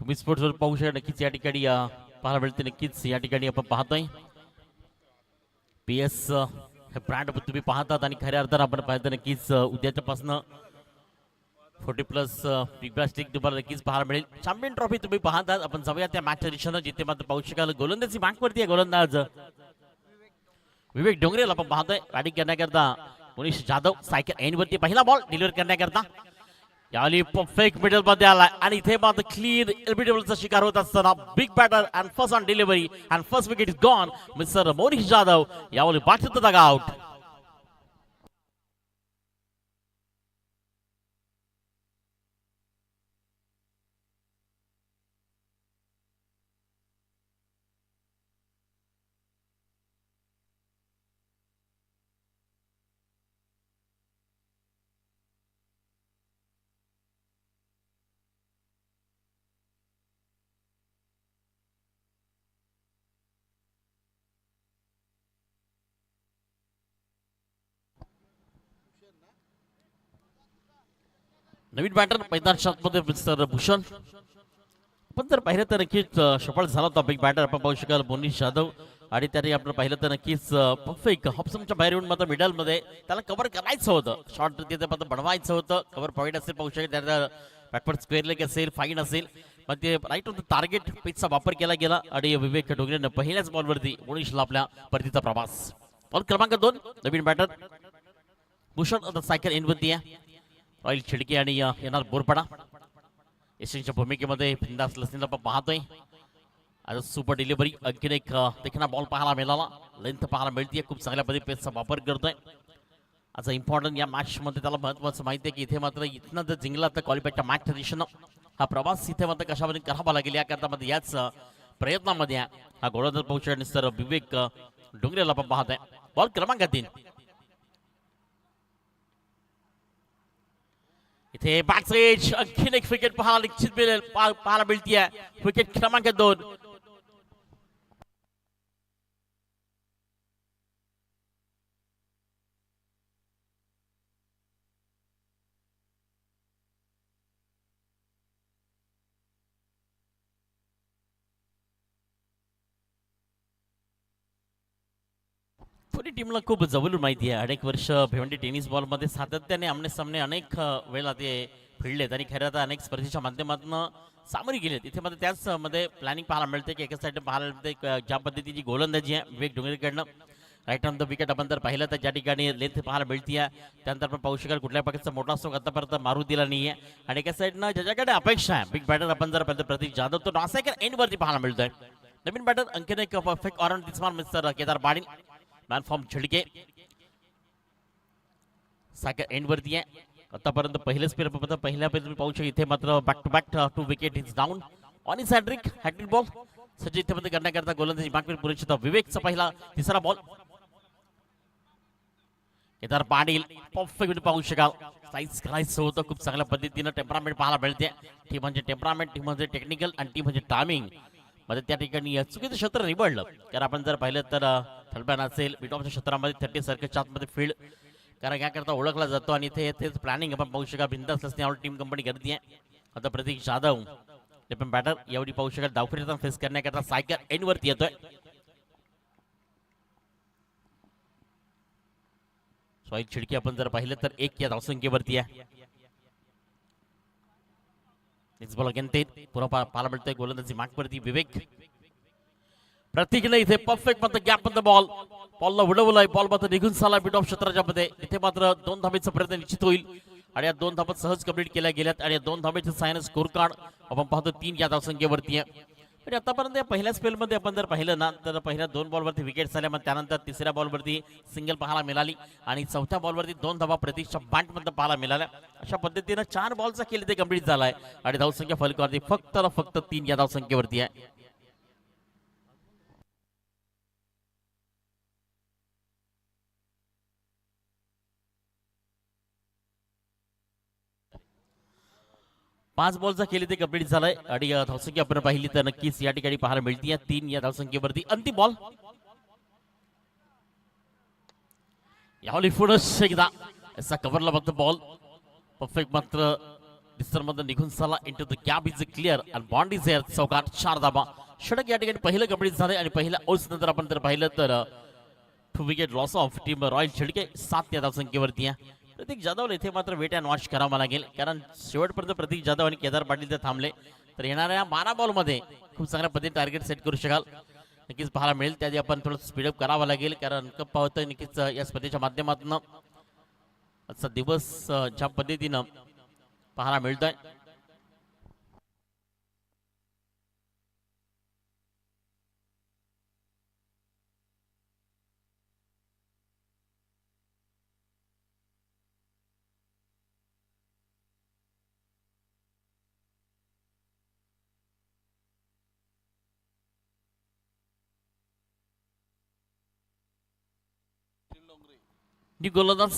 तुम्ही स्पोर्ट्सवर पाहू शकता नक्कीच या ठिकाणी पाहायला मिळते नक्कीच या ठिकाणी आपण पाहतोय PS हे ब्रँड तुम्ही पाहतात आणि खऱ्या अर्थानं आपण पाहतो नक्कीच उद्याच्यापासून 40+ बिग बॅश लीग तुम्हाला नक्कीच पाहायला मिळेल. चॅम्पियन ट्रॉफी तुम्ही पाहतात. आपण जाऊया त्या मॅचच्या दिशेनं जिथे मात्र पाहू शकाल गोलंदाजी मार्कवरती आहे गोलंदाज विवेक डोंगरेला आपण पाहतोय बॅटिंग करण्याकरता मनीष जाधव सायकल एंडवरती पहिला बॉल डिलिव्हर करण्याकरता यावेळी परफेक्ट मिडल मध्ये आलाय आणि इथे मात्र क्लीन एलबीडब्ल्यूचा शिकार होत असताना big batter and first on delivery and first wicket is gone mister Manish Jadhav यावेळी बाटलीत जागा आउट. नवीन बॅटर मैदानामध्ये मिस्टर भूषण पण जर पाहिलं तर नक्कीच सफळ झाला होता बिग बॅटर आपण पाहू शकाल मनीष जाधव आणि त्याने आपण पाहिलं तर नक्कीच परफेक्ट हॉप्समच्या बाहेर येऊन मात्र मिडलमध्ये त्याला कव्हर करायचं होतं शॉर्ट तिथे मात्र बनवायचं होतं कव्हर पॉईंट असेल पाहू शकेल त्याचा बॅकवर्ड स्क्वेअर लेग असेल फाईन असेल पण ते राईट ऑन द टार्गेट पिचचा वापर केला गेला आणि विवेक डोंगरेनं पहिल्याच बॉलवरती मनीषला आपल्या परतीचा प्रवास. बॉल क्रमांक 2 नवीन बॅटर भूषण सायकल एंडवरती आहे रॉयल छिडके आणि येणार बोरपडा यशांच्या भूमिकेमध्ये बिंदास लसणीला आपण पाहतोय आज सुपर डिलिव्हरी आणखीन एक देखना बॉल पाहायला मिळाला लेंथ पाहायला मिळते खूप चांगल्या पद्धतीने पेसचा वापर करतोय. आज इम्पॉर्टंट या मॅच मध्ये त्याला महत्वाचं माहिती आहे की इथे मात्र इथनं जर जिंकला तर क्वालिफायच्या मॅचच्या दिशेनं हा प्रवास इथे मात्र कशा पद्धतीने करावा लागेल याकरता मध्ये याच प्रयत्नामध्ये हा गोलंदाज पोहोचला सर विवेक डोंगरेला आपण पाहतोय. बॉल क्रमांक 3 इथे बॅकस्टेज आणखीन एक विकेट पाहायला निश्चित मिळेल पाहायला मिळतीये विकेट क्रमांक 2. पुणे टीमला खूप जवळून माहिती आहे अनेक वर्ष भिवंडी टेनिस बॉल मध्ये सातत्याने आमने सामने अनेक वेळा ते फिरलेत आणि खरं तर अनेक स्पर्धेच्या माध्यमातून सामोरी गेलेत. इथे मध्ये त्याच मध्ये प्लॅनिंग पाहायला मिळते की एका साईड पाहायला मिळते ज्या पद्धतीची गोलंदाजी आहे विवेक डोंगरेकडनं राईट ऑन द विकेट आपण जर पाहिलं तर ज्या ठिकाणी लेंथ पाहायला मिळते त्यानंतर आपण पाहू शकाल कुठल्या प्रकारचा मोठा स्ट्रोक आतापर्यंत मारू दिला नाहीये आणि एका साईडनं ज्याच्याकडे अपेक्षा आहे बिग बॅटर आपण जर पाहिलं प्रतीक जाधव तो नासायकर एंडवरती पाहायला मिळतोय. नवीन बॅटर आणखीन एक परफेक्ट ऑन दिसणार mister Kedar Patil man form छिडके सायकल एंडवरती आहे आतापर्यंत पहिलेच पेर पहिल्या पेर पाहू शकता इथे मात्र back to back 2 wicket is down on is hattrick hattrick ball सज्ज इथे मध्ये करण्याकरता गोलंदाजी मार्कवेट पुरेशी विवेकचा पहिला तिसरा बॉल केदार पाटील परफेक्ट पाहू शकाल साईज करायचं होतं खूप चांगल्या पद्धतीनं टेम्परामेंट पाहायला मिळते टी म्हणजे टेम्परामेंट टी म्हणजे टेक्निकल आणि टी म्हणजे टायमिंग मध्ये त्या ठिकाणी चुकीचं क्षेत्र निवडलं कारण आपण जर पाहिलं तर थलबॅन असेल मिडऑफच्या क्षेत्रामध्ये 30 सर्कलच्या आतमध्ये फील्ड कारण याकरता ओळखला जातो आणि इथे तेच प्लॅनिंग आपण पाहू शका बिंदास असणे टीम कंपनी करते आहे. आता प्रतीक जाधव पण बॅटर एवढी पाहू शकाल धावफेरीचा फेस करण्याकरता सायकल एंडवरती येतोय. सॉईल छिडकी आपण जर पाहिलं तर 1 या धावसंख्येवरती आहे. बॉल अगेन ते पुरा पाहायला मिळतोय गोलंदाजी मार्कवरती विवेक प्रतीकने इथे परफेक्ट मात्र गॅप मध्ये बॉलला उडवलाय बॉल मात्र निघून चालला मिड ऑफ क्षेत्राच्या मध्ये इथे मात्र 2 धाबेचा प्रयत्न निश्चित होईल आणि या 2 धाबा सहज कंप्लीट केल्या गेल्यात आणि 2 धाबेचे सायन्स स्कोर कार्ड आपण पाहतो 3 या धावसंख्येवरती आहे. पण आतापर्यंत पहिल्या स्पेल मध्ये आपण जर पाहिलं ना तर पहिल्या 2 बॉलवरती विकेट झाल्या मग त्यानंतर तिसऱ्या बॉलवरती सिंगल पाहायला मिळाली आणि चौथ्या बॉलवरती 2 धाबा प्रतीकच्या बॅट मध्ये पाहायला मिळाल्या. अशा पद्धतीने 4 बॉलचा खेळ ते कंप्लीट झालाय आणि धावसंख्या फलकावरती फक्त 3 या धावसंख्येवरती आहे. पाच बॉलचा खेळ ते कंप्लीट झालाय आणि धावसंख्या आपण पाहिली तर नक्कीच या ठिकाणी पाहायला मिळते 3 या धावसंख्येवरती. अंतिम बॉल यावली पुढे एकदा असा कव्हरला फक्त बॉल परफेक्ट मात्र दिसरमध्ये निघून चला into the gap is clear आणि बॉन्ड इज हेअर चौकात 4 धावा. षटक या ठिकाणी पहिलं कंप्लीट झाले आणि पहिल्या ओव्हर्स नंतर आपण जर पाहिलं तर 2 wicket loss of team royal Shedke 7 या धावसंख्येवरती आहे. प्रतीक जाधवला इथे मात्र वेट अँड वॉच करावा लागेल कारण शेवटपर्यंत प्रतीक जाधव आणि केदार पाटील जर थांबले तर येणाऱ्या 12 बॉलमध्ये खूप चांगल्या पद्धतीने टार्गेट सेट करू शकाल. नक्कीच पाहायला मिळेल. त्याआधी आपण थोडं स्पीडअप करावं लागेल कारण कप पाहतोय नक्कीच या स्पर्धेच्या माध्यमातून आजचा दिवस ज्या पद्धतीनं पाहायला मिळतोय. न्यू गोलंदाज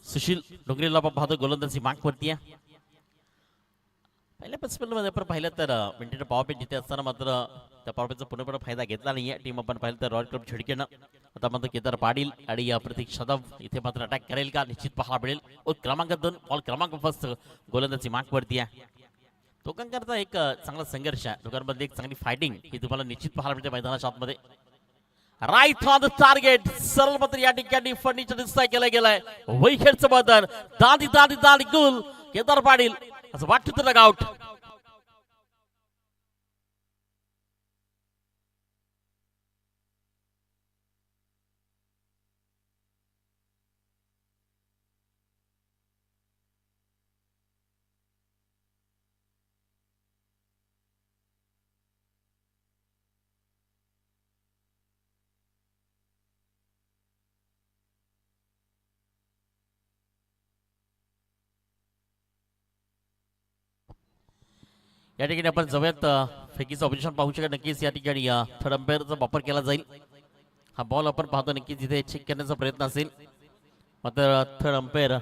सुशील डोंगरेला आपण पाहतो गोलंदाजी मार्क वरती आहे. पहिल्या मध्ये आपण पाहिलं तर विंटेज पॉवर प्ले जिथे असताना मात्र त्या पॉवर प्लेचा पूर्णपणे फायदा घेतला नाहीये टीम. आपण पाहिलं तर रॉयल क्लब झिडकेनं आता मात्र केदार पाटील आणि प्रतीक जाधव इथे मात्र अटॅक करेल का निश्चित पाहायला मिळेल. क्रमांक 2 बॉल क्रमांक 1 गोलंदाजी मार्क वरती आहे. दोघांकरता एक चांगला संघर्ष आहे. दोघांमध्ये एक चांगली फायटिंग ही तुम्हाला निश्चित पाहायला मिळते मैदानाच्या आतमध्ये. राईट ऑन द टार्गेट सरळ मात्र या ठिकाणी फर्निचर डिस्ट्राय केलं गेलाय. विकेटचं बदल दादी दादी दादी गुल केदार पाटील असं वाटतं तर आउट. या ठिकाणी आपण जवळत फेकीचं ऑपरेशन पाहू शकतो. नक्कीच या ठिकाणी थर्ड अंपायरचा वापर केला जाईल. हा बॉल आपण पाहतो नक्कीच इथे चेक करण्याचा प्रयत्न असेल मात्र थर्ड अंपायर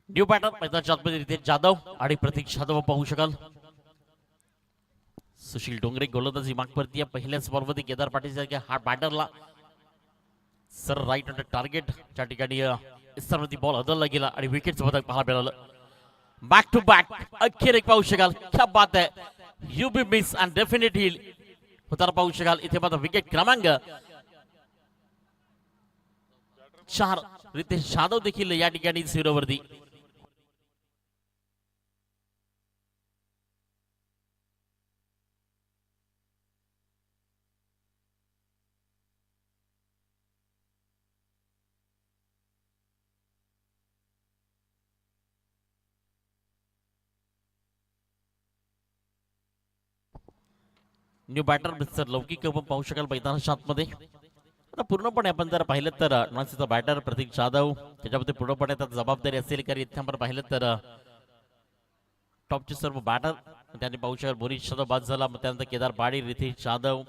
न्यू बॅटर मैदानाच्या आतमध्ये रितेश जाधव आणि प्रतीक जाधव पाहू शकाल. सुशील डोंगरे गोलंदाजी मागवरती आहे. पहिल्याच बॉलमध्ये केदार पाटील हा बॅटरला sir right on the target त्या ठिकाणी इस्तारवरती बॉल हदलला गेला आणि विकेटचं पदक पाहायला मिळालं. बॅक टू बॅक अखेर एक पाहू शकाल. क्या बात आहे. You be miss and definitely होताना पाहू शकाल. इथे मात्र विकेट क्रमांक 4 रितेश जाधव देखील या ठिकाणी झिरोवरती. न्यू बॅटर मिस्टर लौकिक आपण पाहू शकाल मैदानाच्या आतमध्ये. आता पूर्णपणे आपण जर पाहिलं तर नॉनसीचा बॅटर प्रतीक जाधव त्याच्यामध्ये पूर्णपणे जबाबदारी असेल कारण इथे आपण पाहिलं तर टॉपचे सर्व बॅटर त्यांनी पाहू शकाल. बोरिस जाधव बाद झाला. मग त्यानंतर केदार पाटील रितेश जाधव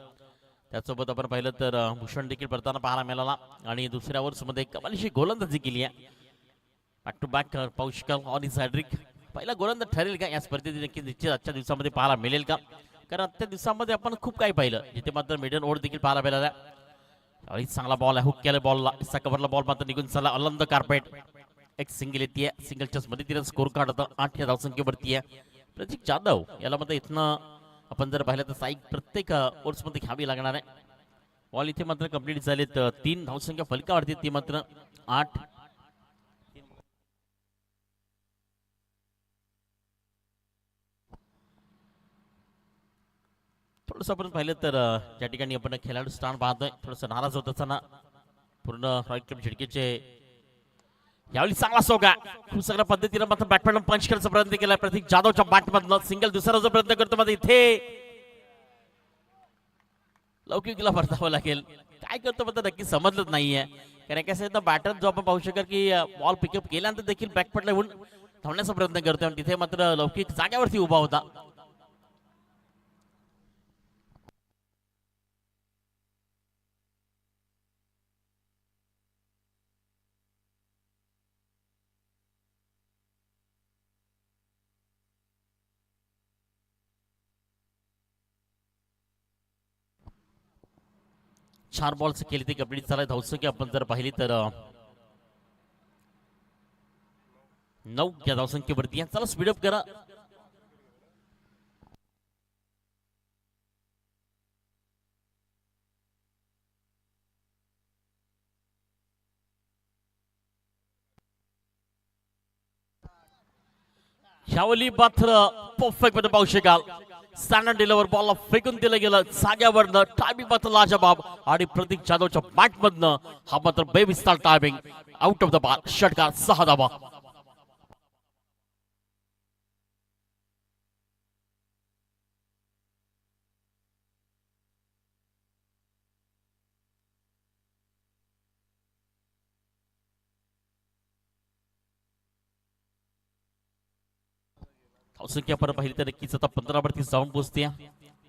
त्यासोबत आपण पाहिलं तर भूषण देखील परताना पाहायला मिळाला आणि दुसऱ्या ओव्हर्समध्ये कमालीची गोलंदाजी केली आहे. बॅक टू बॅक पाहू शकाल ऑन इज हॅड्रिक. पहिला गोलंदाज ठरेल का या स्पर्धेत नक्कीच निश्चित आजच्या दिवसामध्ये पाहायला मिळेल का कारण आजच्या दिवसामध्ये आपण खूप काही पाहिलं जिथे मात्र मिडल ओव्हर देखील पाहायला मिळाला. चांगला बॉल आहे. हुक केला बॉलला. इसा कव्हरला बॉल मात्र निघून चला अलंद कार्पेट एक सिंगल येते. सिंगलच्याच मध्ये तिला स्कोर कार्ड आता 8 या धावसंख्येवरती आहे. प्रतीक जाधव याला मात्र इथनं आपण जर पाहिलं तर साईक प्रत्येक ओव्हर्समध्ये घ्यावी लागणार आहे. बॉल इथे मात्र कंप्लीट झालेत 3 धावसंख्या फलकावरती ती मात्र 8. थोडंसं आपण पाहिलं तर त्या ठिकाणी आपण खेळाडू स्थान पाहतोय थोडंसं नाराज होत असताना पूर्ण रॉयल क्लब झिडकीचे यावेळी चांगला सोगा खूप सगळ्या पद्धतीने मात्र बॅटमॅन पंच करण्याचा प्रयत्न केला. प्रतीक जाधवच्या बॅटमधनं सिंगल दुसरा जो प्रयत्न करतो मध्ये इथे लौकिकला परतावं लागेल. काय करतो मात्र नक्की समजलंच नाहीये. कारण कसं बॅटर जो आपण पाहू शकाल की बॉल पिकअप केल्यानंतर देखील बॅकपडला येऊन धावण्याचा प्रयत्न करतोय आणि तिथे मात्र लौकिक जाग्यावरती उभा होता. चार बॉल्स केली ती कंप्लीट झालाय धावसंख्या आपण जर पाहिली तर 9 या धावसंख्येवरती. चला स्पीडअप करा. ह्यावली मात्र परफेक्ट मध्ये पाहू शकाल स्टँडर्ड डिलिव्हर बॉलला फेकून दिलं गेलं जाग्यावरनं. टायमिंग मात्र लाजबाब आणि प्रतीक जाधवच्या बॅटमधनं हा मात्र बेविस्तार timing out of the ball. षटकार 6 धावा. धावसंख्या आपण पाहिली तर नक्कीच आता 15 वरती जाऊन पोहोचते.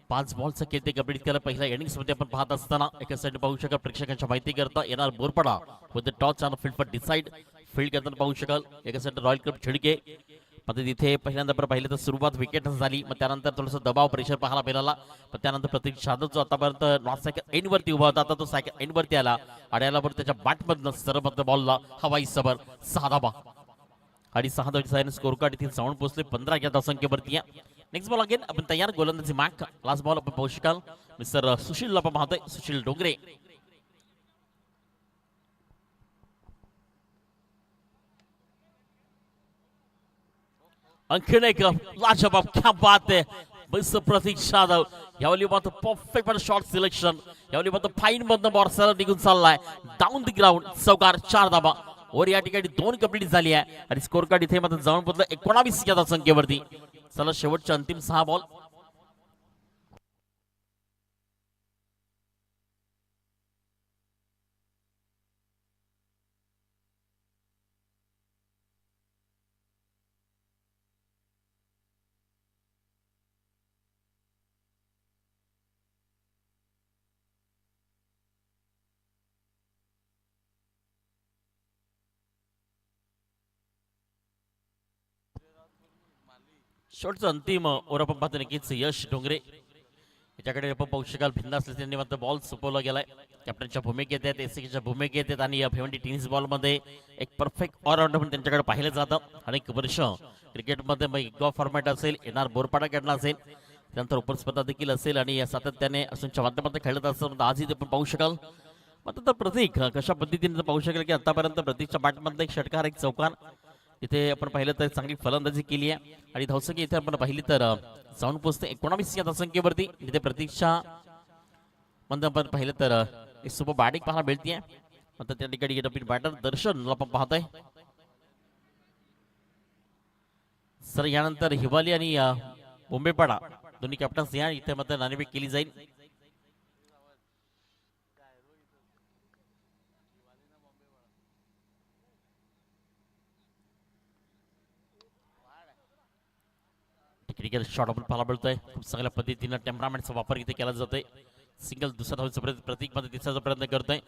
5 बॉलचा खेळ ते कंप्लीट केला पहिल्या इनिंग्स मध्ये आपण पाहत असताना एका साईड पाहू शकाल प्रेक्षकांच्या माहिती करता येणार बोरपडा with the touch on field for decide field करताना पाहू शकाल एका साईड रॉयल क्लब छिडके. मग तिथे पहिल्यांदा आपण पाहिलं तर सुरुवात विकेट झाली. मग त्यानंतर थोडंसं दबाव प्रेशर पाहायला मिळाला. पण त्यानंतर प्रतीक जाधव जो आतापर्यंत नॉट सायकल एंड वरती उभा होता आता तो सायकल एंड वरती आला आणि आल्यावर त्याच्या बॅटमधनं सरळ बॉलला हवाई सबर 6 धावा आणि 6 धावांचा स्कोर कार्ड इथे जाऊन पोहोचले 15 या धावसंख्येवरती. नेक्स्ट बॉल अगेन आपण तयार गोलंदाजी माग लास्ट बॉल आपण पाहू शकाल मिस्टर सुशील आपण पाहतोय सुशील डोंगरे. आणखीन एक लाजबाब क्या बात है मिस्टर प्रतीक जाधव. यावेळी मात्र परफेक्ट शॉट सिलेक्शन. यावेळी मात्र फाईन मधनं बॉल सरळ निघून चाललाय डाऊन द ग्राउंड. चौकार 4 धावा और या ठिकाणी 2 कंप्लीट झाली आहे आणि स्कोर कार्ड इथे मात्र जाऊन पोहोचलं 19 या धावसंख्येवरती. चला शेवटचे अंतिम 6 बॉल. शेवटचं अंतिम ओव्हर आपण पाहतो नक्कीच यश डोंगरे याच्याकडे आपण पाहू शकाल भिन्न असले त्यांनी मात्र बॉल सोपवला गेलाय. कॅप्टनच्या भूमिकेत आहेत एसीकेच्या भूमिकेत आहेत आणि भिवंडी टेनिस बॉल मध्ये एक परफेक्ट ऑलराऊंडर म्हणून त्यांच्याकडे पाहिलं जातं. अनेक वर्ष क्रिकेटमध्ये मग एक फॉर्मॅट असेल येणार बोरपाडाकडनं असेल त्यानंतर उपस्पर्धा देखील असेल आणि सातत्याने असूनच्या माध्यमातून खेळत असतं आजही आपण पाहू शकाल. मात्र प्रतीक कशा पद्धतीने पाहू शकेल की आतापर्यंत प्रतीकच्या बॅटमधला एक षटकार एक चौकार इथे आपण पाहिलं तर चांगली फलंदाजी केली आहे आणि धावसंख्या इथे आपण पाहिली तर जाऊन पोहोचते 19 या धावसंख्येवरती. इथे प्रतीक्षा मध्ये आपण पाहिलं तर एक सुपर बॅटिंग पाहायला मिळते. मात्र त्या ठिकाणी बॅटर दर्शन आपण पाहतोय. सर यानंतर हिवाली आणि बोंबेपाडा दोन्ही कॅप्टन्स या इथे मात्र नाणेफेक केली जाईल. क्रिकेट शॉट आपण पाहायला मिळतोय. खूप चांगल्या पद्धतीने टेम्परामेंटचा वापर इथे केला जातोय. सिंगल दुसरा धावचा प्रतीक मध्ये तिसऱ्याचा प्रयत्न करतोय.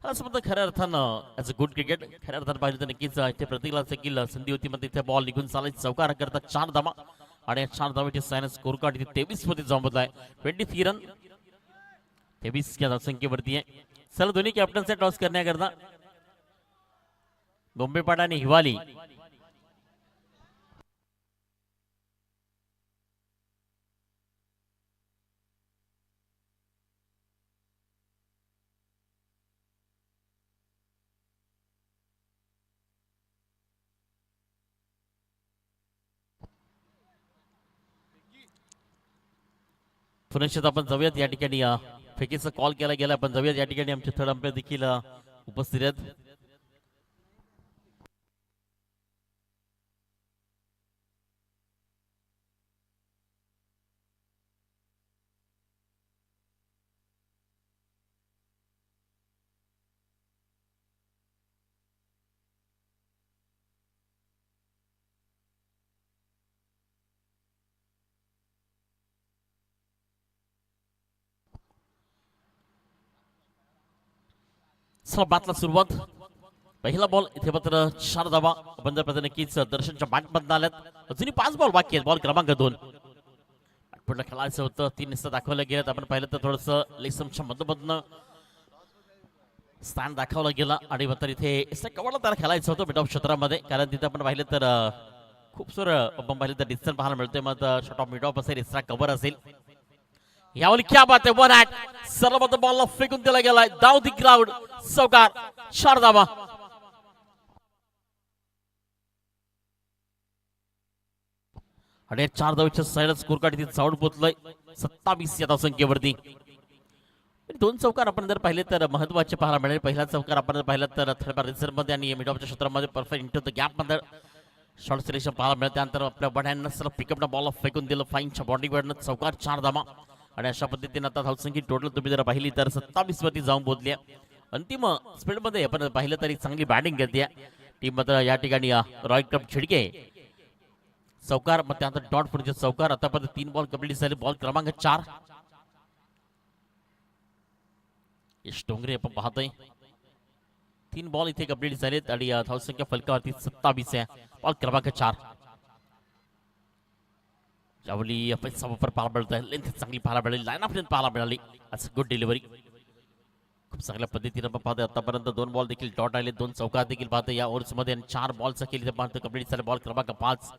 असं म्हणतं खऱ्या अर्थानं ॲज अ गुड क्रिकेट खऱ्या अर्थानं पाहिलं तर नक्कीच इथे प्रतीकला देखील संधी होती. मध्ये इथे बॉल निघून चालायची चौकार करता 4 धावा आणि 4 धावाची सायन्स स्कोर कार्ड इथे 23 मध्ये जाऊन बदलाय 23 रन 23 या धावसंख्येवरती आहे. चला दोन्ही कॅप्टनचे टॉस करण्याकरता बोंबेपाडा आणि हिवाली सुनिश्चित आपण जाऊयात या ठिकाणी फेकीचा कॉल केला गेला. आपण जाऊयात या ठिकाणी आमचे थर्ड अंपायर देखील उपस्थित आहेत. चला बातला सुरुवात. पहिला बॉल इथे मात्र 4 धावा. आपण जर पाहता नक्कीच दर्शनच्या बॅट मधून आल्यात. अजूनही 5 बॉल बाकी आहेत. बॉल क्रमांक 2 पुढे खेळायचं होतं. 3 निस्ता दाखवलं गेलं. आपण पाहिलं तर थोडस लेसमच्या मधोमधनं स्थान दाखवलं गेलं आणि मात्र इथे कवडला त्याला खेळायचं होतं मिड ऑफ क्षेत्रामध्ये. कारण तिथे आपण पाहिलं तर खूप सार आपण पाहिलं तर डिस्टन्स पाहायला मिळतोय. मग शॉट ऑफ मिड ऑफ असेल, एक्स्ट्रा कव्हर असेल. यावली क्या बात है. वन ॲट सर्वत बॉलला फेकून दिला गेलाय. डाव दी ग्राउंड. चौकार. 4 धावा. आणि 4 धावेच्या साईड स्कोर कार्ड इथे जाऊन पोहोचलंय 27 या धावसंख्येवरती. 2 चौकार आपण जर पाहिले तर महत्वाचे पाहायला मिळेल. पहिला चौकार आपण पाहिलं तर थर्ड रिझर्व मध्ये आणि मिड ऑफच्या क्षेत्रामध्ये परफेक्ट इंटू द गॅप मध्ये शॉर्ट सिलेक्शन पाहायला मिळेल. त्यानंतर आपल्या बड्यांना सर पिकअपला बॉल फेकून दिलं फाईनच्या बॉडीवरनं. चौकार 4 धावा. आणि अशा पद्धतीने आता धावसंख्या टोटल तुम्ही जर पाहिली तर 27 वरती जाऊन पोहोचली. अंतिम स्पीड मध्ये आपण पाहिलं तरी चांगली बॅटिंग करते टीम. मात्र या ठिकाणी रॉयल कप छिडके चौकार. मग त्यानंतर डॉट पुढचे चौकार. आतापर्यंत 3 बॉल कंप्लीट झाले. बॉल क्रमांक 4 यश डोंगरे आपण पाहतोय. 3 बॉल इथे कंप्लीट झालेत आणि धावसंख्या फलकावरती 27 आहे. बॉल क्रमांक 4 ज्यावेळी पैसा वापर पाहायला मिळतोय. लेंथ चांगली पाहायला मिळाली. लाईन ऑफ लेंथ पाहायला मिळाली. आज गुड डिलिव्हरी खूप चांगल्या पद्धतीने आपण पाहतोय. आतापर्यंत 2 बॉल देखील डॉट आले. 2 चौकार देखील पाहतोय या ओव्हर्स मध्ये. 4 बॉलचा केली पाहतो कंप्लीट झाले. बॉल क्रमांक 5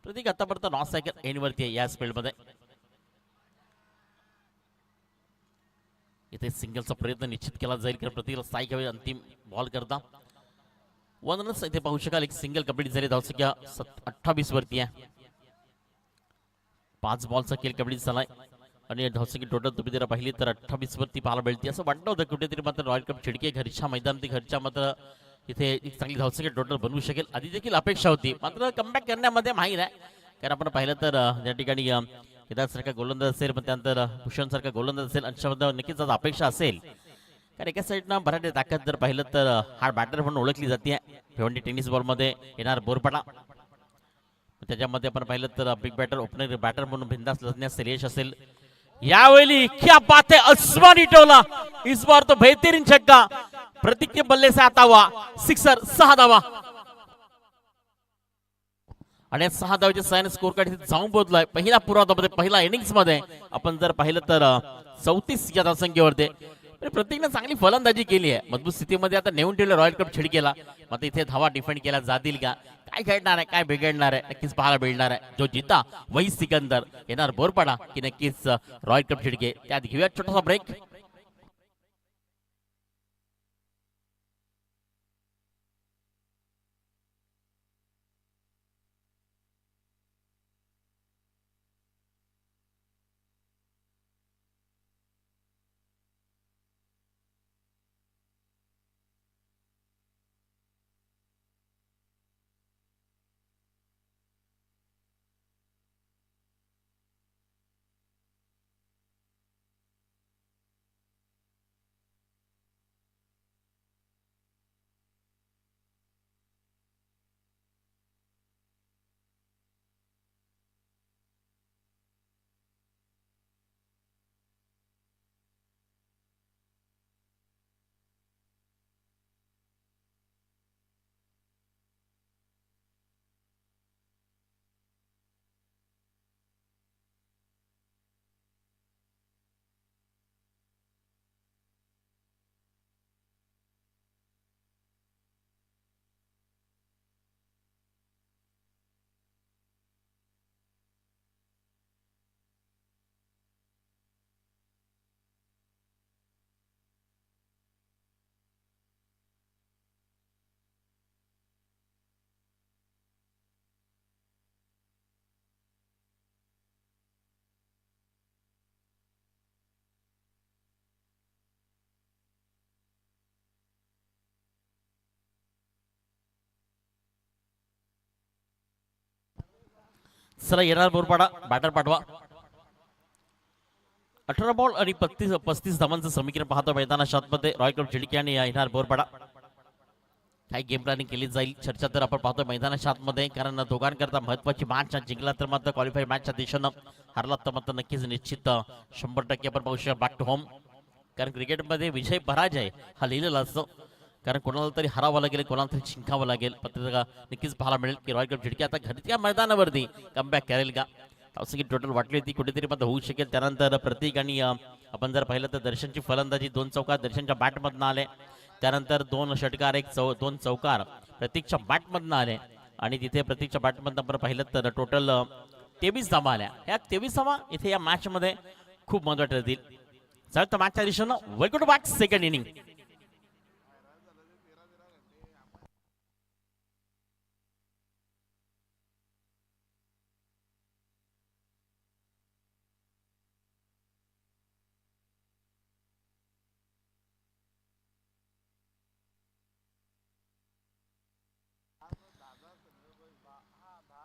प्रतीक आतापर्यंत 9 सेकंड एंड वरती आहे या स्पीड मध्ये. इथे सिंगलचा प्रयत्न निश्चित केला जाईल कारण प्रतीकला स्थायिक हवे अंतिम बॉल करता. 1 रन्स इथे पाहू शकाल. एक सिंगल कंप्लीट झाले. धावसंख्या 28 वरती आहे. 5 बॉलचा खेळ कंप्लीट झालाय आणि धावसंख्या टोटल तुम्ही जर पाहिली तर 28 वरती पाहायला मिळते. असं वाटतं होतं कुठेतरी मात्र रॉयल कप छिडके घरच्या मैदानात घरच्या मात्र इथे एक चांगली धावसंख्या टोटल बनवू शकेल आधी देखील अपेक्षा होती. मात्र कमबॅक करण्यामध्ये माहीत आहे कारण आपण पाहिलं तर या ठिकाणी केदारसारखा गोलंदाज असेल. पण त्यानंतर भूषण सारखा गोलंदाज असेल. अशामध्ये नक्कीच अपेक्षा असेल कारण एका साईडनं बऱ्याच ताकद जर पाहिलं तर हा बॅटर म्हणून ओळखली जाते. भिवंडी टेनिस बॉलमध्ये येणार बोरपाडा. त्याच्यामध्ये आपण पाहिलं तर बिग बॅटर ओपनर बॅटर म्हणून बिंदास लढण्यास यश असेल. यावेळी क्या बात है. आसमानी टोला इस बार तो बेहतरीन छक्का. प्रतीक के बल्ले से आता हुआ सिक्सर. 6 धावा आणि 6 धावाच्या सायन स्कोर कार्ड जाऊन पोहोचलाय. पहिला पुरावामध्ये पहिला इनिंग्स मध्ये आपण जर पाहिलं तर 34 या धावसंख्येवरती प्रत्येकने चांगली फलंदाजी केली आहे. मजबूत स्थितीमध्ये आता नेऊन ठेवलं रॉयल कप छिडकेला. मात्र इथे धावा डिफेंड केला जातील का. काय घडणार आहे काय बिघडणार आहे नक्कीच पाहायला मिळणार आहे. जो जिता वही सिकंदर. येणार बोरपाडा की नक्कीच रॉयल कप छिडके. त्यात घेऊया छोटासा ब्रेक. चला येणार बोरपाडा बॅटर पाठवा. 18 बॉल आणि 35 धावांचं समीकरण पाहतो मैदानाच्या आतमध्ये रॉयल क्लब चिडकी आणि येणार बोरपाडा. काही गेम प्लॅनिंग केली जाईल चर्चा तर आपण पाहतोय मैदानाच्या आतमध्ये, कारण दोघांकरता महत्वाची मॅच जिंकला तर मात्र क्वालिफाय मॅचच्या दिशेनं, हरला तर मात्र नक्कीच निश्चित 100% आपण पाहू शकतो बॅक टू होम. कारण क्रिकेटमध्ये विजय पराजय हा लिहिलेला असतो, कारण कोणाला तरी हरावं लागेल कोणाला तरी जिंकावं लागेल. पत्रिका नक्कीच पाहायला मिळेल की रॉयल क्लब चिडकी आता घरच्या मैदानावरती कमबॅक करेल का. की टोटल वाटली होती कुठेतरी मात्र होऊ शकेल. त्यानंतर प्रतीक आणि आपण जर पाहिलं तर दर्शनची फलंदाजी 2 चौकार दर्शनच्या बॅटमधनं आले, त्यानंतर 2 षटकार 2 चौकार प्रतीकच्या बॅटमधनं आले आणि तिथे प्रतीकच्या बॅटमधनं आपण पाहिलं तर टोटल 23 धावा आल्या. ह्या 23 धावा इथे या मॅच मध्ये खूप महत्त्वाच्या ठरतील. चल तर मॅचच्या दिशेनं welcome to back second inning.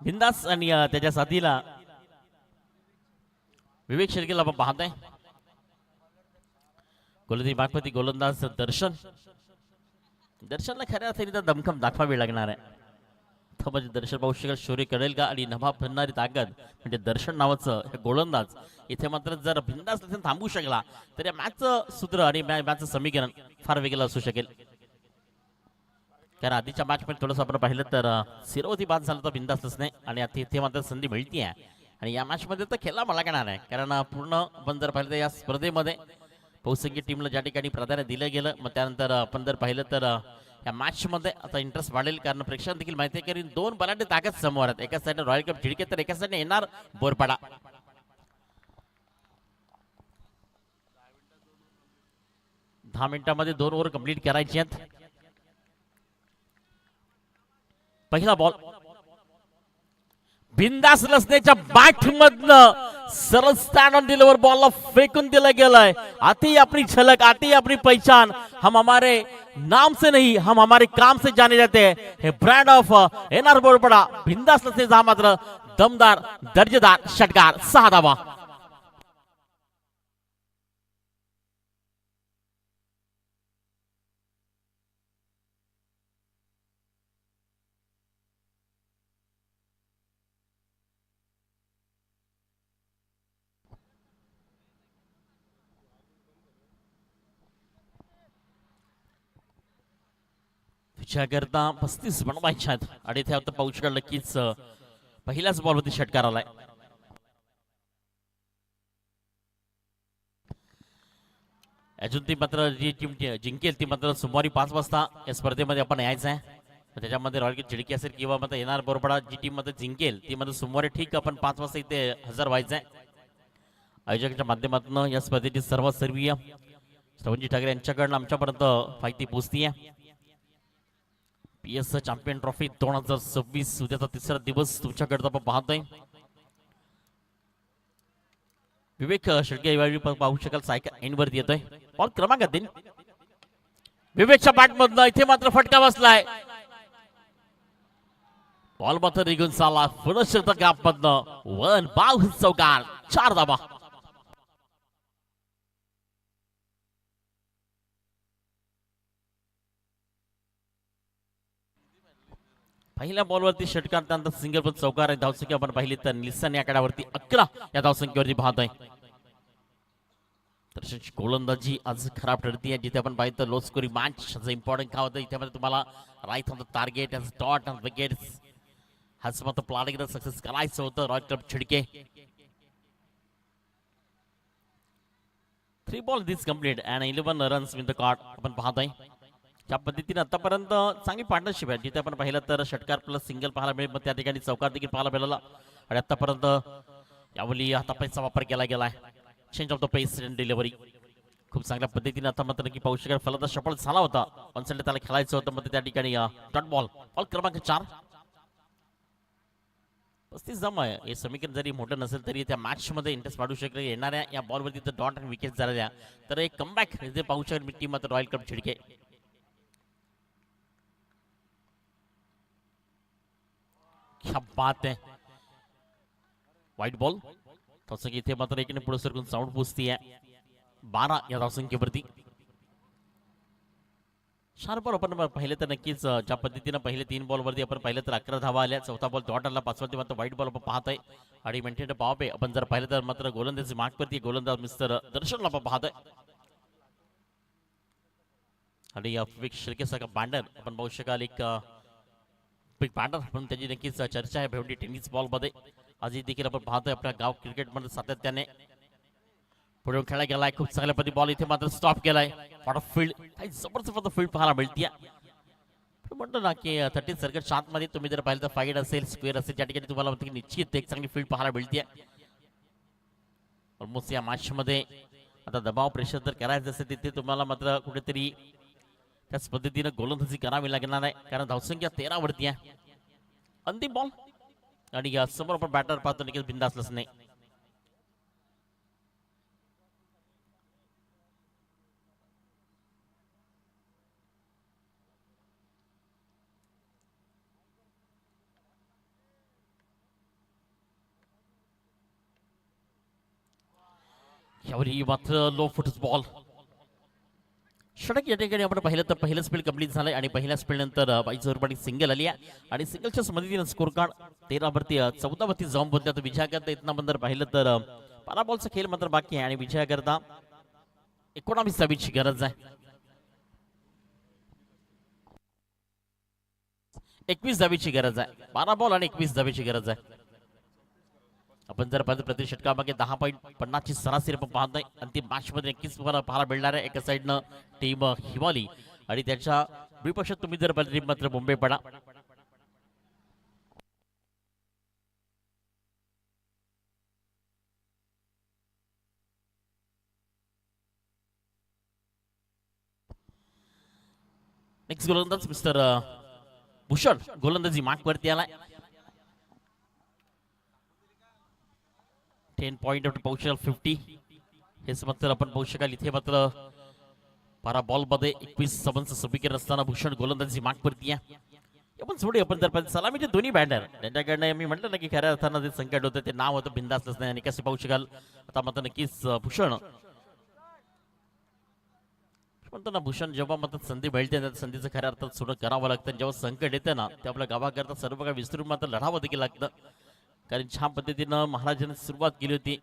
बिंदास आणि त्याच्या साथीला विवेक शेळकेला आपण पाहतोय. गोलंदाजी बागपती गोलंदाज दर्शनला खऱ्या अर्थाने दमखम दाखवावी लागणार आहे. म्हणजे दर्शन पाहू शकेल शौर्य करेल का आणि नभा भरणारी ताकद म्हणजे दर्शन नावाचं हे गोलंदाज इथे मात्र जर बिंदास थांबू शकला तर या मॅचचं सूत्र आणि मॅचचं समीकरण फार वेगळं असू शकेल. कारण आधीच्या मॅच मध्ये थोडंसं आपण पाहिलं तर सिरोवती बाद झाला तर बिंदासच नाही आणि आता इथे मात्र संधी मिळते आहे आणि या मॅच मध्ये तर खेळला मला लागणार आहे. कारण पूर्ण आपण जर पाहिलं तर या स्पर्धेमध्ये बहुसंख्य टीमला ज्या ठिकाणी प्राधान्य दिलं गेलं, मग त्यानंतर आपण जर पाहिलं तर या मॅच मध्ये आता इंटरेस्ट वाढेल. कारण प्रेक्षकांना देखील माहिती आहे की 2 बलाढ्य ताकद समोर आहेत. एका साईडने रॉयल क्लब चिडके तर एका साईडने येणार बोरपाडा. 10 मिनिटांमध्ये 2 ओव्हर कंप्लीट करायची आहेत. पहिला बॉल बिंदास लसण्याच्या बॅट मधनं सरळ स्टँड ऑन दिल्यावर बॉलला फेकून दिला गेलाय. आती अपनी झलक आती अपनी पहचान, हम हमारे नाम से नहीं हम हमारे काम से जाने जाते हैं. हे ब्रँड ऑफ एनआर बोरपाडा. बिंदास लसण्याचा मात्र दमदार दर्जेदार षटकार 6 धावा. करता 35 बनवायच्या आहेत आणि इथे आता पाहू शकाल नक्कीच पहिल्याच बॉलवरती षटकार आलाय. अजून ती मात्र जी टीम जिंकेल ती मात्र सोमवारी 5 वाजता या स्पर्धेमध्ये आपण यायचं आहे. त्याच्यामध्ये रॉयल चिडकी असेल किंवा मात्र येणार बोरपाडा जी टीम मध्ये जिंकेल ती मात्र सोमवारी ठीक आपण 5 वाजता इथे हजर व्हायचं आहे. आयोजकांच्या माध्यमातून या स्पर्धेची सर्वसर्वीय श्रवणजी ठाकरे यांच्याकडून आमच्यापर्यंत माहिती पोहोचतीये. पीएस चॅम्पियन ट्रॉफी 2026 उद्याचा 3रा दिवस तुमच्याकडे आपण पाहतोय. विवेक शेळके पाहू शकाल सायकल एंड वरती येतोय. बॉल क्रमांक 3 विवेकच्या बॅट मधनं इथे मात्र फटका बसलाय. बॉल मात्र निघून चालला पुनश्च गॅप मधनं 1 बाव चौकार 4 धावा. पहिल्या बॉलवरती षटकार त्यानंतर सिंगल पण चौकार आहे. धावसंख्या आपण पाहिली तर निल्सन या आकड्यावरती 11 या धावसंख्येवरती पाहतोय. तर गोलंदाजी आज खराब ठरती जिथे आपण पाहिलं तर लो स्कोरिंग मॅच इम्पॉर्टंट काय होतं इथे तुम्हाला right on the target dot on wickets हाच मात्र प्लॅनिंग सक्सेस करायचं होतं रॉयल क्लब चिडके. 3 ball this complete and 11 runs win the card आपण पाहतोय. ज्या पद्धतीने आतापर्यंत चांगली पार्टनरशिप आहे जिथे आपण पाहिलं तर षटकार प्लस सिंगल पाहायला मिळेल, मग त्या ठिकाणी चौकार देखील पाहायला मिळाला आणि आतापर्यंत यावेळी हातापायचा वापर केला गेलाय. Change of the pace delivery खूप चांगल्या पद्धतीने आता मात्र की पाहू शकाल फलंदाज सफल झाला होता. ऑन साइड त्याला खेळायचं होतं मग त्या ठिकाणी डॉट बॉल क्रमांक 4 35 जमा आहे. हे समीकरण जरी मोठं नसेल तरी त्या मॅच मध्ये इंटरेस्ट वाढू शकले. येणाऱ्या या बॉलवरती जर डॉट आणि विकेट झाल्या तर एक कमबॅक जे पाहू शकेल टीम मात्र रॉयल क्लब चिडके. क्या बात है. White ball. धावसंख्या इथे मात्र एकीने पुढे सरकून साऊंड पोचती आहे 12 या धावसंख्येवरती. शार्पर आपण पाहिलं तर नक्कीच ज्या पद्धतीनं पहिले 3 बॉलवरती आपण पाहिलं तर 11 धावा आल्या. चौथा बॉल डॉट आला, पाचवरती मात्र व्हाईट बॉल आपण पाहतोय आणि मेंटेन पॉप आहे. आपण जर पाहिलं तर मात्र गोलंदाजी मार्कवरती गोलंदाज मिस्टर दर्शनला आपण पाहतोय आणि या शिर्केसारखा बँडर आपण पाहू शकाल. एक बिग बँडर म्हणून त्याची नक्कीच चर्चा आहे भेवंडी टेनिस बॉलमध्ये. आजही देखील आपण पाहतोय आपल्या गाव क्रिकेटमध्ये सातत्याने पुढे खेळला गेलाय. खूप चांगल्या पद्धती बॉल इथे मात्र स्टॉप केलाय. फील्ड काही जबरदस्त फील्ड पाहायला मिळते. म्हणतो ना की 30 सर्कल शांत मध्ये तुम्ही जर पाहिलं तर फाईड असेल स्क्वेअर असेल त्या ठिकाणी तुम्हाला म्हणतो की निश्चित एक चांगली फील्ड पाहायला मिळते. ऑलमोस्ट या मॅच मध्ये आता दबाव प्रेशर जर करायचं असेल तिथे तुम्हाला मात्र कुठेतरी त्याच पद्धतीनं गोलंदाजी करावी लागणार आहे कारण धावसंख्या 13 वरती आहे. अंतिम बॉल आणि या समोर आपण बॅटर पाहतो नक्कीच बिंदासलंच नाही. यावरही मात्र लो फुट बॉल षटक. या ठिकाणी आपण पाहिलं तर पहिलं स्पेल कंप्लीट झालंय आणि पहिल्या स्पेल नंतर 22 ओव्हरमध्ये सिंगल आली आहे आणि सिंगलच्या मदतीनं स्कोर कार्ड 13 वरती 14 वरती जाऊन बोलतात. तर विजयाकरता इथं जर पाहिलं तर 12 बॉलचा खेळ मात्र बाकी आहे आणि विजयाकरता 19 धावेची गरज आहे. 21 धावेची गरज आहे. 12 बॉल आणि 21 धावेची गरज आहे. आपण जर पाहिलं प्रति षटकामागे 10.50 ची सरासरी आपण पाहतोय. अंतिम मॅच मध्ये नक्कीच तुम्हाला पाहायला मिळणार आहे. एका साईडनं टीम हिमाली आणि त्याच्या विपक्षात तुम्ही जर पाहिलं टीम मात्र मुंबई पडा. नेक्स्ट गोलंदाज मिस्टर भूषण गोलंदाजी मार्क वरती आलाय. 10 पॉइंट पाहू शकाल 50 हेच मात्र आपण पाहू शकाल. इथे मात्र 12 बॉल मध्ये 21 सबंध समीकरण असताना भूषण गोलंदाजी मार्क वरती आहे. आपण सोडू आपण जर सलामीचे दोन्ही बॅटर त्यांच्याकडनं मी म्हटलं ना की खऱ्या अर्थानं जे संकट होतं ते नाव होतं बिंदासलंच नाही आणि कसं पाहू शकाल. आता मात्र नक्कीच भूषण म्हणतो ना भूषण जेव्हा मात्र संधी मिळते त्या संधीचं खऱ्या अर्थात सोडं करावं लागतं. जेव्हा संकट येतं ना ते आपल्या गावाकरता सर्व काही विसरून मात्र लढावं देखील लागतं कारण छान पद्धतीनं महाराजांनी सुरुवात केली होती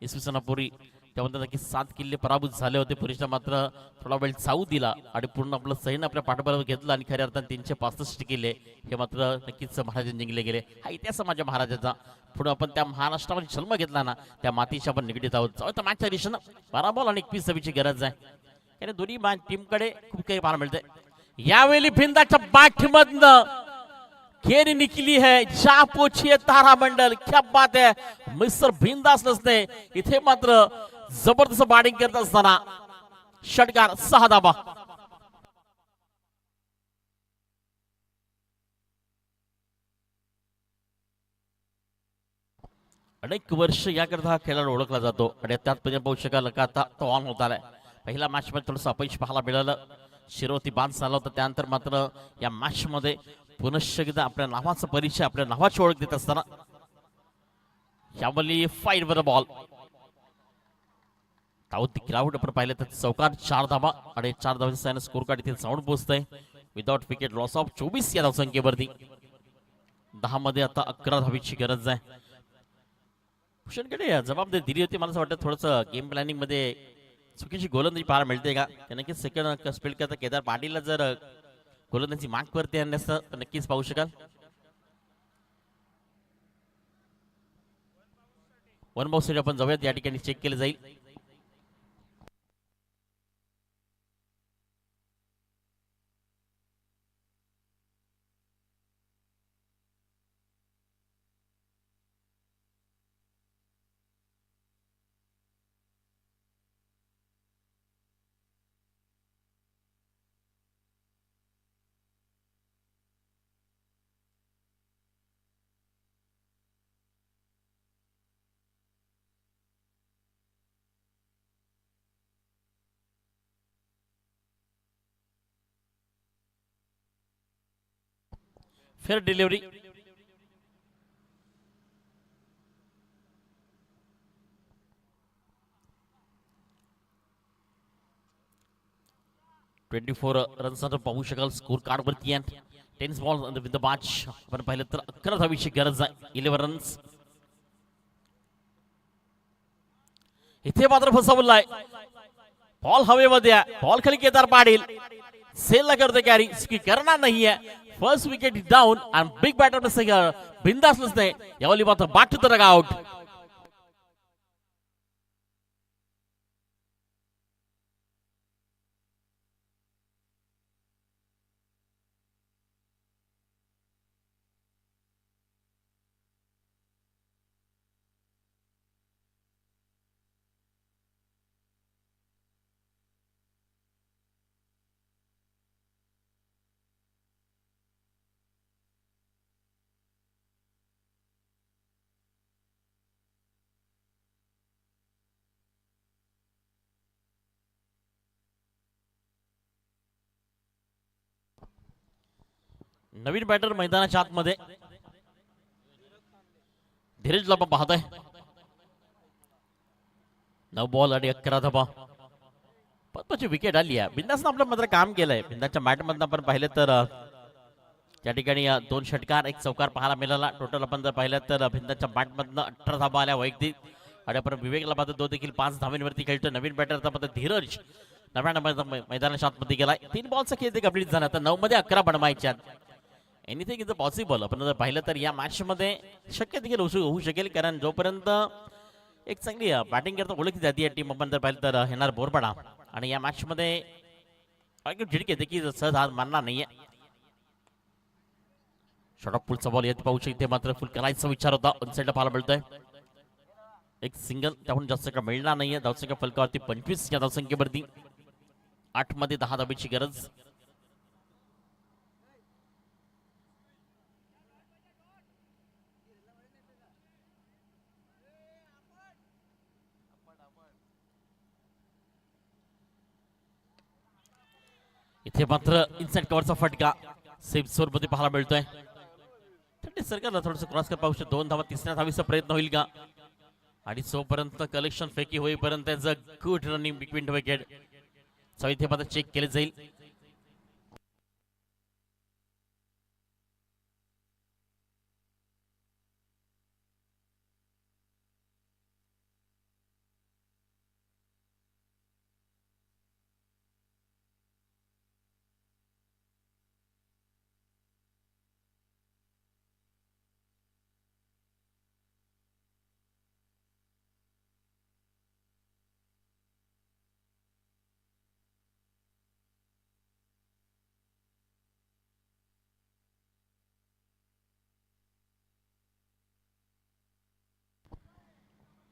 इसवी सनापूर्वी. त्यामध्ये नक्की 7 किल्ले पराभूत झाले होते. पुरुषांना मात्र थोडा वेळ चाऊ दिला आणि पूर्ण आपलं सैन्य आपल्या पाठबळावर घेतलं आणि खऱ्या अर्थाने 365 किल्ले हे मात्र नक्कीच महाराजांनी जिंकले गेले. हा इतिहास माझ्या महाराजाचा. पुढे आपण त्या महाराष्ट्रामध्ये जन्म घेतला ना त्या मातीशी आपण निगडीत आहोत. जाऊ मॅचच्या दिशेनं 12 बॉल आणि 21 धावेची गरज आहे कारण दोन्ही टीमकडे खूप काही पाहायला मिळतंय. यावेळी भिंदाच्या पाठीमधनं खेरी निकली है जा पोछिए तारा मंडल. क्या बात है मिस्टर बिंदास नसते. इथे मात्र जबरदस्त बॅटिंग करत असताना षटकार 6 धावा. अनेक वर्ष याकरता हा खेळाडू ओळखला जातो आणि त्यात पाहू शकाल का आता तो ऑन होत आलाय. पहिल्या मॅच मध्ये थोडंसं अपयश पाहायला मिळालं. शिरोती बाद झाला होता त्यानंतर मात्र या मॅच मध्ये पुनश्च एकदा आपल्या नावाचा परिचय आपल्या नावाची ओळख देत असताना यावली फाईट वर बॉल तावती क्राऊड आपण पाहिलं तर चौकार 4 धावा आणि 4 धावांचा स्कोर कार्ड इथे साऊंड पोहोचतंय विदाउट विकेट लॉस ऑफ 24 या धावसंख्येवरती. 10 मध्ये आता 11 धावेची गरज आहे. भूषणकडे जबाबदारी दिली होती. मला असं वाटतं थोडंसं गेम प्लॅनिंग मध्ये चुकीची गोलंदाजी पाहायला मिळते का की सेकंड स्पेल करता केदार पाटीलला जर गोलंदाजी मार्क वरती आणले असतं तर नक्कीच पाहू शकाल. वन बाउंस आपण जाऊयात या ठिकाणी चेक केलं जाईल. फेअर डिलिव्हरी 24 रन्स पाहू शकाल स्कोर कार्ड वरती आहे. 10 बॉल विथ द मॅच आपण पाहिलं तर 11 धावीची गरज आहे. 11 रन्स. इथे मात्र फसवलाय. बॉल हवेमध्ये, बॉल खाली केदार पाटील सेलला करतो कॅरी, करणार नाहीये. फर्स्ट विकेट डाऊन आणि बिग बॅटर बिंदासलंच नाही यावली मात्र बाट टू द रग आउट. नवीन बॅटर मैदानाच्या आतमध्ये धीरज लांब पाहत आहे. 9 बॉल आणि 11 धावा. पद्माची विकेट आली आहे. बिंदासनं आपलं मात्र काम केलंय. बिंदाच्या बॅट मधनं आपण पाहिलं तर त्या ठिकाणी 2 षटकार 1 चौकार पाहायला मिळाला. टोटल आपण जर पाहिलं तर बिंदाच्या बॅट मधनं 18 धावा आल्या वैयक्तिक. आणि आपण विवेकला पाहतो तो देखील 5 धावांवरती खेळतो. नवीन बॅटरचा मात्र धीरज नव्या मैदानाच्या आतमध्ये गेलाय. 3 बॉलचा खेळ ते कंप्लीट झाला. आता 9 मध्ये 11 बनवायच्या. Anything is possible. आपण जर पाहिलं तर या मॅच मध्ये शक्य देखील होऊ शकेल. कारण जोपर्यंत एक चांगली बॅटिंग करता ओळखली जाते टीम, आपण जर पाहिलं तर येणार बोरपाडा. आणि या मॅच मध्ये झिडक येते की सहज हार मानणार नाहीये. शॉर्ट ऑफ पुलचा बॉल येत पाहू शकते. मात्र फुल करायचा विचार होता. अनसाईडला पाहायला मिळतोय एक सिंगल. त्याहून जास्त का मिळणार नाहीये. धावसंख्या फलकावरती 25 या धावसंख्येवरती 8 मध्ये 10 धाबीची गरज. इथे मात्र इनसाइड कव्हरचा फटका सेफ स्कोर मध्ये पाहायला मिळतोय. सरकारला थोडंसं क्रॉस कर पाहू शकतो. 2 धावा 3ऱ्या धावीचा प्रयत्न होईल का? आणि तोपर्यंत कलेक्शन फेकी होईपर्यंत त्याचं good running between wicket. So इथे मात्र चेक केले जाईल.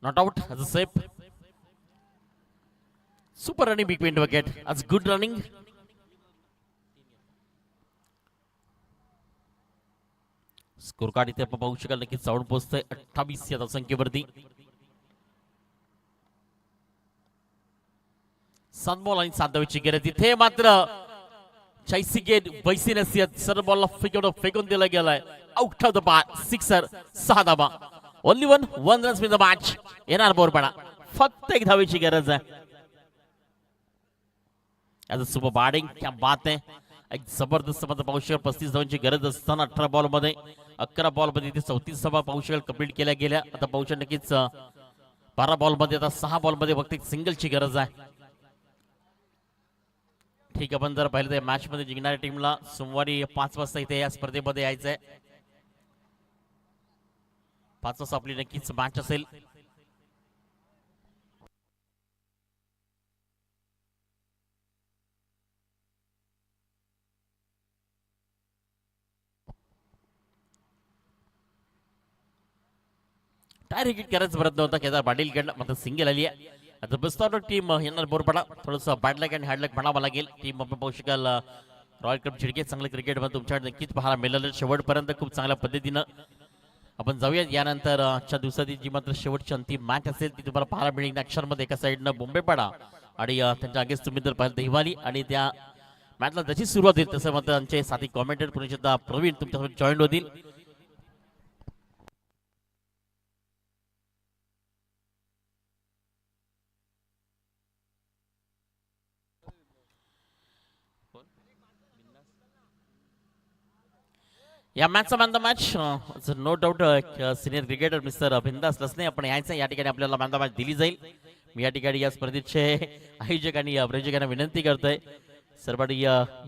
Not out as a save. Super running between the wicket. As good running. Score card इथे आपण पाहू शकाल नक्कीच जाऊन पोहोचतोय 28 या धावसंख्येवरती. 7 बॉल आणि 7 धावेची गरज. इथे मात्र चायसी गेट वैसी नसियत सर बॉलला फेकून दिला गेलाय. Out of the ball. Sixer. 6 धावा. Only one runs win the match. येणार बोरपाडा. फक्त 1 धावेची गरज आहे. ॲज अ सुपर बॅटिंग क्या बात आहे. एक जबरदस्त मध्ये पाहू शकाल 35 धावांची गरज असताना 18 बॉल मध्ये 11 बॉल मध्ये इथे 34 धावा पाहू शकाल कंप्लीट केल्या गेल्या. आता पाहू शकाल नक्कीच 12 बॉल मध्ये आता 6 बॉल मध्ये फक्त एक सिंगलची गरज आहे. ठीक आपण जर पाहिलं तर मॅच मध्ये जिंकणाऱ्या टीमला सोमवारी 5 वाजता इथे या स्पर्धेमध्ये यायचंय. 5 वाजता आपली नक्कीच मॅच असेल. टायर विकेट करायचं प्रयत्न होता केदार पाटील कडनं, मात्र सिंगल आली आहे. आता बसतो टीम येणार बोरपाडा. थोडंसं बॅडलक आणि हॅडलक म्हणावं लागेल. टीम आपण पाहू शकाल रॉयल क्लब झिडके चांगलं क्रिकेट मध्ये तुमच्याकडे नक्कीच पाहायला मिळालं. शेवटपर्यंत खूप चांगल्या पद्धतीनं आपण जाऊयात. यानंतर आजच्या दिवसाची जी मात्र शेवटची अंतिम मॅच असेल ती तुम्हाला पाहायला मिळेल. अक्षरमध्ये एका साईडनं बोंबेपाडा आणि त्यांच्या अगेन्स्ट तुम्ही जर पाहिलं तर हिवाली. आणि त्या मॅचला जशी सुरुवात होईल तसं मात्र आमचे साथी कॉमेंटेटर पुन्हा प्रवीण तुमच्यासोबत जॉईन होतील. या मॅचचा man the match no doubt senior cricketer mister बिंदास लसने आपण यायचं या ठिकाणी आपल्याला मॅन द मॅच दिली जाईल. मी या ठिकाणी या स्पर्धेचे आयोजक आणि प्रायोजकांना विनंती करतोय सर्वांनी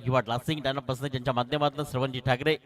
युवा क्लासिंग टॅनपासून ज्यांच्या माध्यमातून श्रवणजी ठाकरे